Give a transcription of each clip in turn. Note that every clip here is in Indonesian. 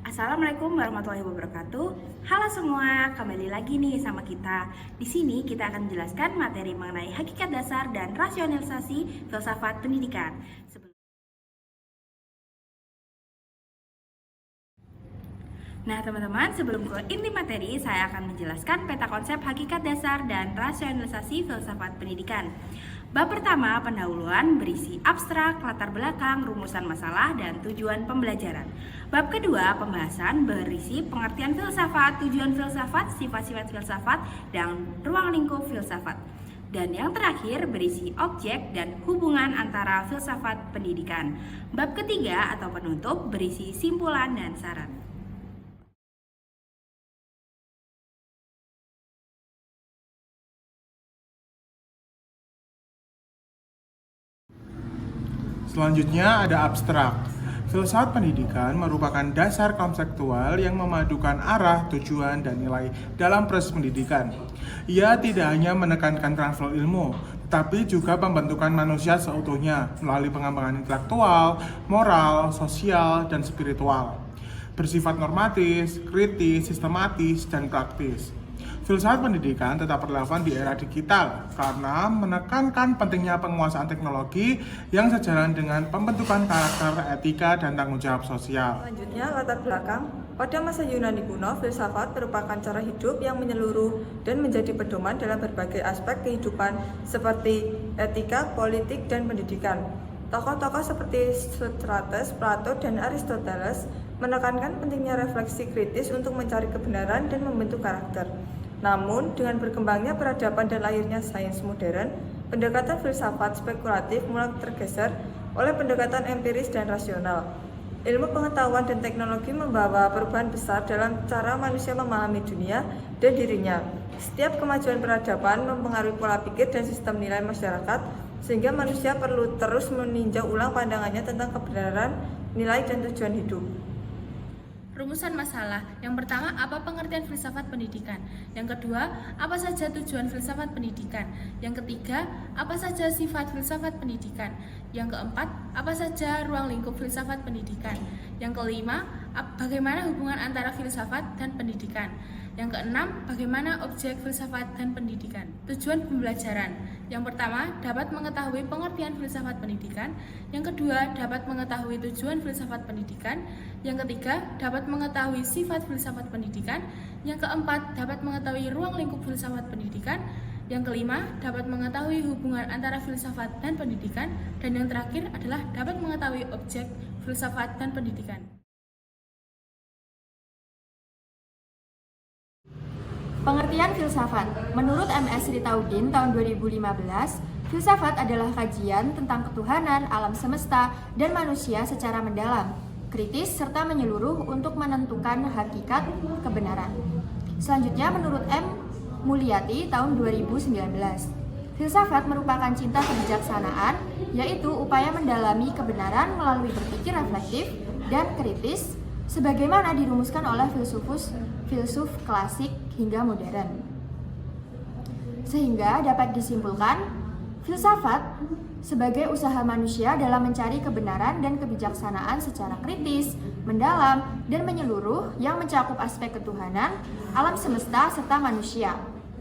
Assalamualaikum warahmatullahi wabarakatuh. Halo semua, kembali lagi nih sama kita. Di sini kita akan menjelaskan materi mengenai hakikat dasar dan rasionalisasi filsafat pendidikan. Nah teman-teman, sebelum ke inti materi, saya akan menjelaskan peta konsep hakikat dasar dan rasionalisasi filsafat pendidikan. Bab pertama, pendahuluan, berisi abstrak, latar belakang, rumusan masalah, dan tujuan pembelajaran. Bab kedua, pembahasan, berisi pengertian filsafat, tujuan filsafat, sifat-sifat filsafat, dan ruang lingkup filsafat. Dan yang terakhir berisi objek dan hubungan antara filsafat pendidikan. Bab ketiga atau penutup berisi simpulan dan saran. Selanjutnya ada abstrak. Filsafat pendidikan merupakan dasar konseptual yang memadukan arah, tujuan, dan nilai dalam proses pendidikan. Ia tidak hanya menekankan transfer ilmu, tetapi juga pembentukan manusia seutuhnya melalui pengembangan intelektual, moral, sosial, dan spiritual. Bersifat normatis, kritis, sistematis, dan praktis. Filsafat pendidikan tetap relevan di era digital karena menekankan pentingnya penguasaan teknologi yang sejalan dengan pembentukan karakter, etika, dan tanggung jawab sosial. Selanjutnya, latar belakang. Pada masa Yunani kuno, filsafat merupakan cara hidup yang menyeluruh dan menjadi pedoman dalam berbagai aspek kehidupan seperti etika, politik, dan pendidikan. Tokoh-tokoh seperti Socrates, Plato, dan Aristoteles menekankan pentingnya refleksi kritis untuk mencari kebenaran dan membentuk karakter. Namun, dengan berkembangnya peradaban dan lahirnya sains modern, pendekatan filsafat spekulatif mulai tergeser oleh pendekatan empiris dan rasional. Ilmu pengetahuan dan teknologi membawa perubahan besar dalam cara manusia memahami dunia dan dirinya. Setiap kemajuan peradaban mempengaruhi pola pikir dan sistem nilai masyarakat, sehingga manusia perlu terus meninjau ulang pandangannya tentang kebenaran, nilai, dan tujuan hidup. Rumusan masalah. Yang pertama, apa pengertian filsafat pendidikan? Yang kedua, apa saja tujuan filsafat pendidikan? Yang ketiga, apa saja sifat filsafat pendidikan? Yang keempat, apa saja ruang lingkup filsafat pendidikan? Yang kelima, bagaimana hubungan antara filsafat dan pendidikan? Yang keenam, bagaimana objek filsafat dan pendidikan? Tujuan pembelajaran. Yang pertama, dapat mengetahui pengertian filsafat pendidikan. Yang kedua, dapat mengetahui tujuan filsafat pendidikan. Yang ketiga, dapat mengetahui sifat filsafat pendidikan. Yang keempat, dapat mengetahui ruang lingkup filsafat pendidikan. Yang kelima, dapat mengetahui hubungan antara filsafat dan pendidikan. Dan yang terakhir adalah dapat mengetahui objek filsafat dan pendidikan. Pengertian filsafat. Menurut M.S. Ritaudin tahun 2015, filsafat adalah kajian tentang ketuhanan, alam semesta, dan manusia secara mendalam, kritis, serta menyeluruh untuk menentukan hakikat kebenaran. Selanjutnya, menurut M. Mulyati tahun 2019, filsafat merupakan cinta kebijaksanaan, yaitu upaya mendalami kebenaran melalui berpikir reflektif dan kritis, sebagaimana dirumuskan oleh filsuf klasik hingga modern. Sehingga dapat disimpulkan, filsafat sebagai usaha manusia dalam mencari kebenaran dan kebijaksanaan secara kritis, mendalam, dan menyeluruh yang mencakup aspek ketuhanan, alam semesta, serta manusia.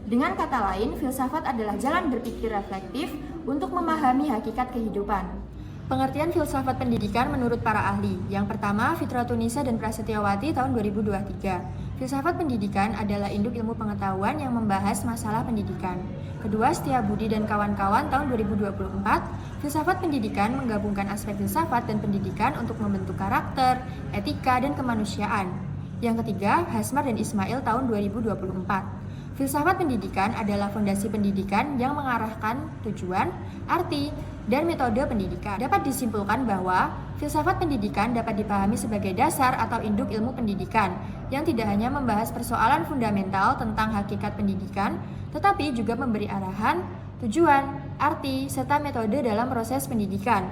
Dengan kata lain, filsafat adalah jalan berpikir reflektif untuk memahami hakikat kehidupan. Pengertian filsafat pendidikan menurut para ahli. Yang pertama, Fitratunisa dan Prasetyawati tahun 2023. Filsafat pendidikan adalah induk ilmu pengetahuan yang membahas masalah pendidikan. Kedua, Setiabudi dan kawan-kawan tahun 2024. Filsafat pendidikan menggabungkan aspek filsafat dan pendidikan untuk membentuk karakter, etika, dan kemanusiaan. Yang ketiga, Hasmar dan Ismail tahun 2024. Filsafat pendidikan adalah fondasi pendidikan yang mengarahkan tujuan, arti, dan metode pendidikan. Dapat disimpulkan bahwa filsafat pendidikan dapat dipahami sebagai dasar atau induk ilmu pendidikan yang tidak hanya membahas persoalan fundamental tentang hakikat pendidikan, tetapi juga memberi arahan, tujuan, arti, serta metode dalam proses pendidikan.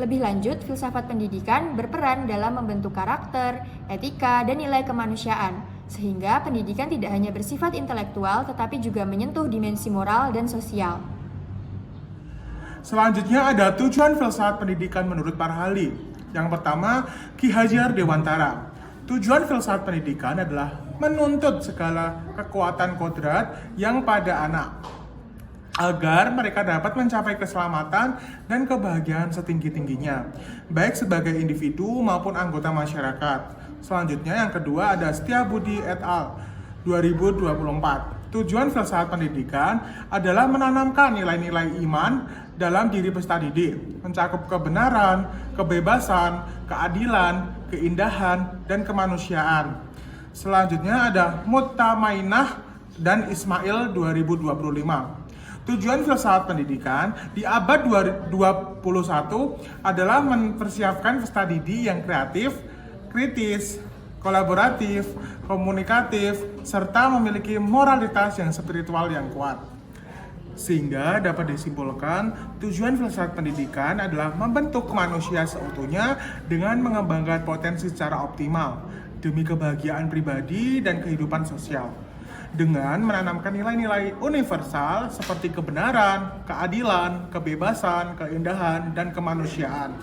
Lebih lanjut, filsafat pendidikan berperan dalam membentuk karakter, etika, dan nilai kemanusiaan, sehingga pendidikan tidak hanya bersifat intelektual tetapi juga menyentuh dimensi moral dan sosial. Selanjutnya ada tujuan filsafat pendidikan menurut para ahli. Yang pertama, Ki Hajar Dewantara. Tujuan filsafat pendidikan adalah menuntut segala kekuatan kodrat yang pada anak, agar mereka dapat mencapai keselamatan dan kebahagiaan setinggi-tingginya, baik sebagai individu maupun anggota masyarakat. Selanjutnya yang kedua ada Setiabudi et al. 2024. Tujuan filsafat pendidikan adalah menanamkan nilai-nilai iman dalam diri peserta didik, mencakup kebenaran, kebebasan, keadilan, keindahan, dan kemanusiaan. Selanjutnya ada Mutamainah dan Ismail 2025. Tujuan filsafat pendidikan di abad 21 adalah mempersiapkan peserta didik yang kreatif, kritis, kolaboratif, komunikatif, serta memiliki moralitas yang spiritual yang kuat. Sehingga dapat disimpulkan, tujuan filsafat pendidikan adalah membentuk manusia seutuhnya dengan mengembangkan potensi secara optimal demi kebahagiaan pribadi dan kehidupan sosial, dengan menanamkan nilai-nilai universal seperti kebenaran, keadilan, kebebasan, keindahan, dan kemanusiaan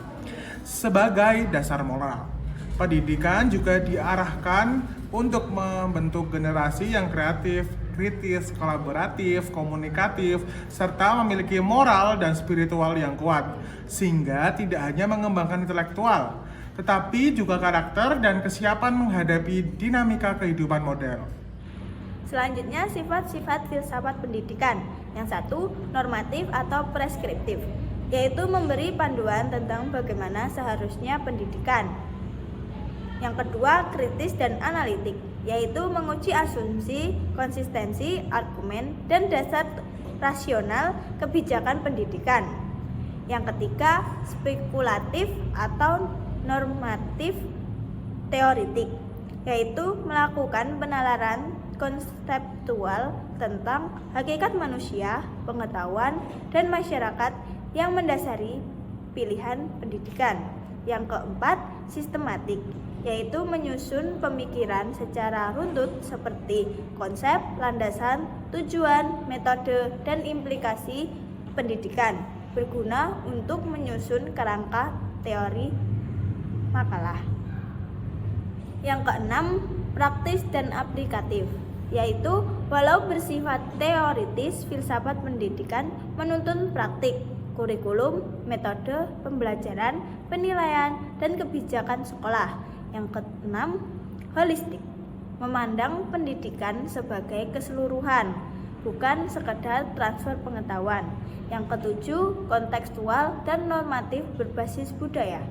sebagai dasar moral. Pendidikan juga diarahkan untuk membentuk generasi yang kreatif, kritis, kolaboratif, komunikatif, serta memiliki moral dan spiritual yang kuat, sehingga tidak hanya mengembangkan intelektual, tetapi juga karakter dan kesiapan menghadapi dinamika kehidupan modern. Selanjutnya, sifat-sifat filsafat pendidikan. Yang satu, normatif atau preskriptif, yaitu memberi panduan tentang bagaimana seharusnya pendidikan. Yang kedua, kritis dan analitik, yaitu menguji asumsi, konsistensi, argumen, dan dasar rasional kebijakan pendidikan. Yang ketiga, spekulatif atau normatif teoritik, yaitu melakukan penalaran konseptual tentang hakikat manusia, pengetahuan, dan masyarakat yang mendasari pilihan pendidikan. Yang keempat, sistematik, yaitu menyusun pemikiran secara runtut seperti konsep, landasan, tujuan, metode, dan implikasi pendidikan, berguna untuk menyusun kerangka teori makalah. Yang keenam, praktis dan aplikatif, yaitu walau bersifat teoritis, filsafat pendidikan menuntun praktik, kurikulum, metode pembelajaran, penilaian, dan kebijakan sekolah. Yang keenam, holistik, memandang pendidikan sebagai keseluruhan, bukan sekedar transfer pengetahuan. Yang ketujuh, kontekstual dan normatif berbasis budaya.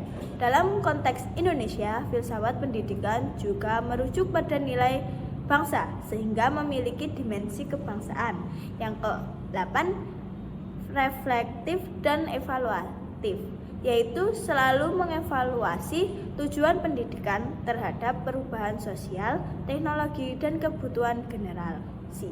Dalam konteks Indonesia, filsafat pendidikan juga merujuk pada nilai bangsa sehingga memiliki dimensi kebangsaan. Yang ke-8, reflektif dan evaluatif, yaitu selalu mengevaluasi tujuan pendidikan terhadap perubahan sosial, teknologi, dan kebutuhan generasi.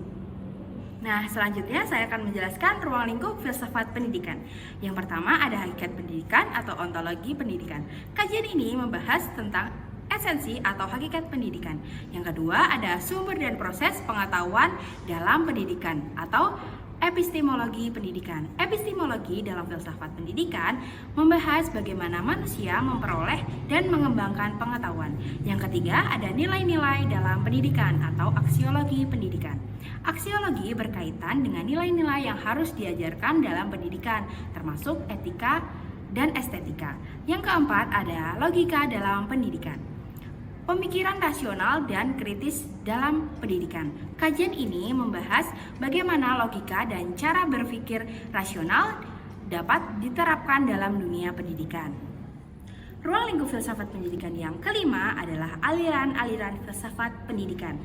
Nah, selanjutnya saya akan menjelaskan ruang lingkup filsafat pendidikan. Yang pertama ada hakikat pendidikan atau ontologi pendidikan. Kajian ini membahas tentang esensi atau hakikat pendidikan. Yang kedua ada sumber dan proses pengetahuan dalam pendidikan atau epistemologi pendidikan. Epistemologi dalam filsafat pendidikan membahas bagaimana manusia memperoleh dan mengembangkan pengetahuan. Yang ketiga ada nilai-nilai dalam pendidikan atau aksiologi pendidikan. Aksiologi berkaitan dengan nilai-nilai yang harus diajarkan dalam pendidikan, termasuk etika dan estetika. Yang keempat ada logika dalam pendidikan. Pemikiran rasional dan kritis dalam pendidikan. Kajian ini membahas bagaimana logika dan cara berpikir rasional dapat diterapkan dalam dunia pendidikan. Ruang lingkup filsafat pendidikan yang kelima adalah aliran-aliran filsafat pendidikan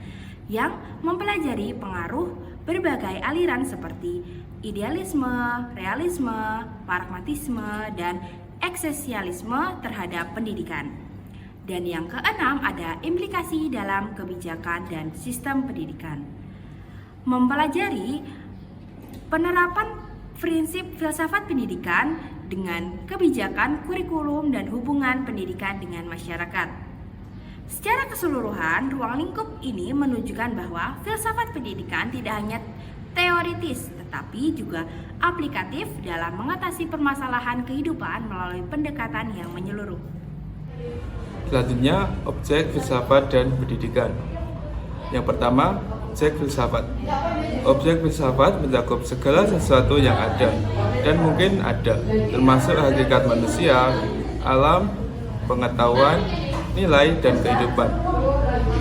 yang mempelajari pengaruh berbagai aliran seperti idealisme, realisme, pragmatisme, dan eksistensialisme terhadap pendidikan. Dan yang keenam ada implikasi dalam kebijakan dan sistem pendidikan. Mempelajari penerapan prinsip filsafat pendidikan dengan kebijakan, kurikulum, dan hubungan pendidikan dengan masyarakat. Secara keseluruhan, ruang lingkup ini menunjukkan bahwa filsafat pendidikan tidak hanya teoritis, tetapi juga aplikatif dalam mengatasi permasalahan kehidupan melalui pendekatan yang menyeluruh. Selanjutnya, objek filsafat dan pendidikan. Yang pertama, objek filsafat. Objek filsafat mencakup segala sesuatu yang ada dan mungkin ada, termasuk hakikat manusia, alam, pengetahuan, nilai, dan kehidupan.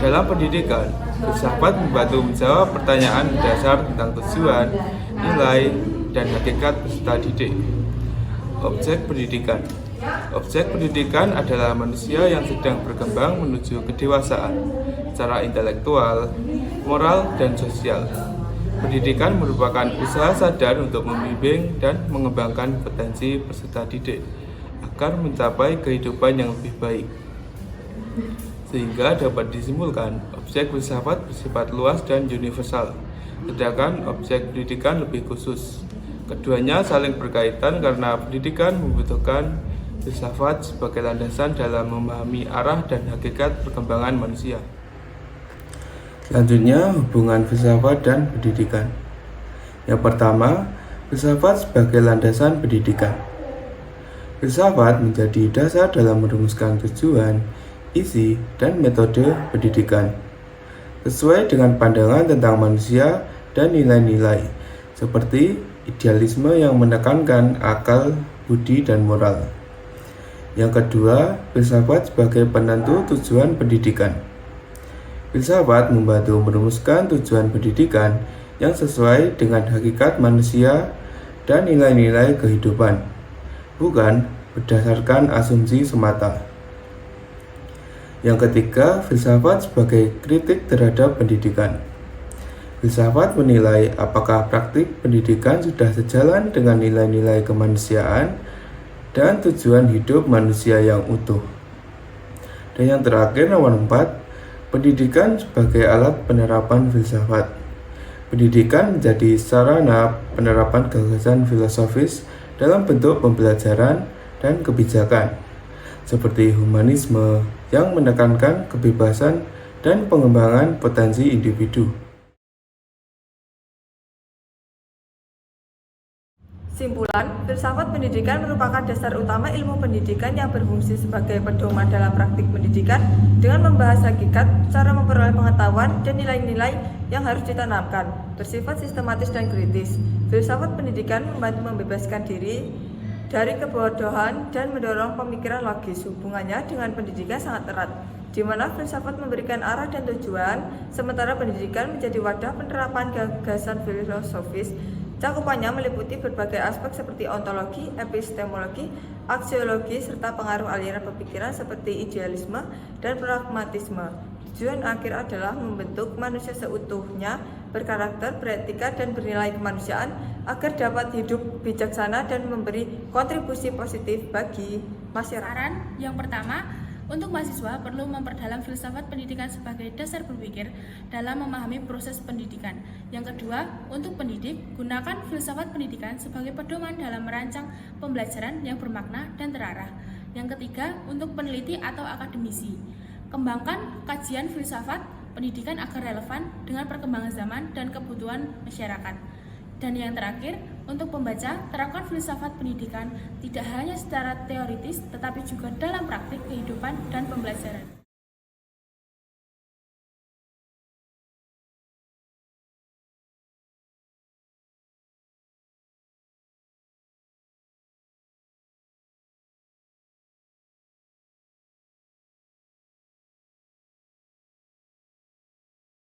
Dalam pendidikan, filsafat membantu menjawab pertanyaan dasar tentang tujuan, nilai, dan hakikat peserta didik. Objek pendidikan. Objek pendidikan adalah manusia yang sedang berkembang menuju kedewasaan secara intelektual, moral, dan sosial. Pendidikan merupakan usaha sadar untuk membimbing dan mengembangkan potensi peserta didik agar mencapai kehidupan yang lebih baik. Sehingga dapat disimpulkan, objek filsafat bersifat luas dan universal, sedangkan objek pendidikan lebih khusus. Keduanya saling berkaitan karena pendidikan membutuhkan filsafat sebagai landasan dalam memahami arah dan hakikat perkembangan manusia. Selanjutnya, hubungan filsafat dan pendidikan. Yang pertama, filsafat sebagai landasan pendidikan. Filsafat menjadi dasar dalam merumuskan tujuan, isi, dan metode pendidikan sesuai dengan pandangan tentang manusia dan nilai-nilai seperti idealisme yang menekankan akal, budi, dan moral. Yang kedua, filsafat sebagai penentu tujuan pendidikan. Filsafat membantu merumuskan tujuan pendidikan yang sesuai dengan hakikat manusia dan nilai-nilai kehidupan, bukan berdasarkan asumsi semata. Yang ketiga, filsafat sebagai kritik terhadap pendidikan. Filsafat menilai apakah praktik pendidikan sudah sejalan dengan nilai-nilai kemanusiaan dan tujuan hidup manusia yang utuh. Dan yang terakhir, nomor 4, pendidikan sebagai alat penerapan filsafat. Pendidikan menjadi sarana penerapan gagasan filosofis dalam bentuk pembelajaran dan kebijakan, seperti humanisme yang menekankan kebebasan dan pengembangan potensi individu. Simpulan, filsafat pendidikan merupakan dasar utama ilmu pendidikan yang berfungsi sebagai pedoman dalam praktik pendidikan dengan membahas hakikat, cara memperoleh pengetahuan, dan nilai-nilai yang harus ditanamkan, bersifat sistematis dan kritis. Filsafat pendidikan membantu membebaskan diri dari kebodohan dan mendorong pemikiran logis. Hubungannya dengan pendidikan sangat erat, di mana filsafat memberikan arah dan tujuan, sementara pendidikan menjadi wadah penerapan gagasan filosofis. Cakupannya meliputi berbagai aspek seperti ontologi, epistemologi, aksiologi, serta pengaruh aliran pemikiran seperti idealisme dan pragmatisme. Tujuan akhir adalah membentuk manusia seutuhnya, berkarakter, beretika, dan bernilai kemanusiaan agar dapat hidup bijaksana dan memberi kontribusi positif bagi masyarakat. Saran yang pertama, untuk mahasiswa perlu memperdalam filsafat pendidikan sebagai dasar berpikir dalam memahami proses pendidikan. Yang kedua, untuk pendidik, gunakan filsafat pendidikan sebagai pedoman dalam merancang pembelajaran yang bermakna dan terarah. Yang ketiga, untuk peneliti atau akademisi, kembangkan kajian filsafat pendidikan agar relevan dengan perkembangan zaman dan kebutuhan masyarakat. Dan yang terakhir, untuk pembaca, terapkan filsafat pendidikan tidak hanya secara teoritis, tetapi juga dalam praktik kehidupan dan pembelajaran.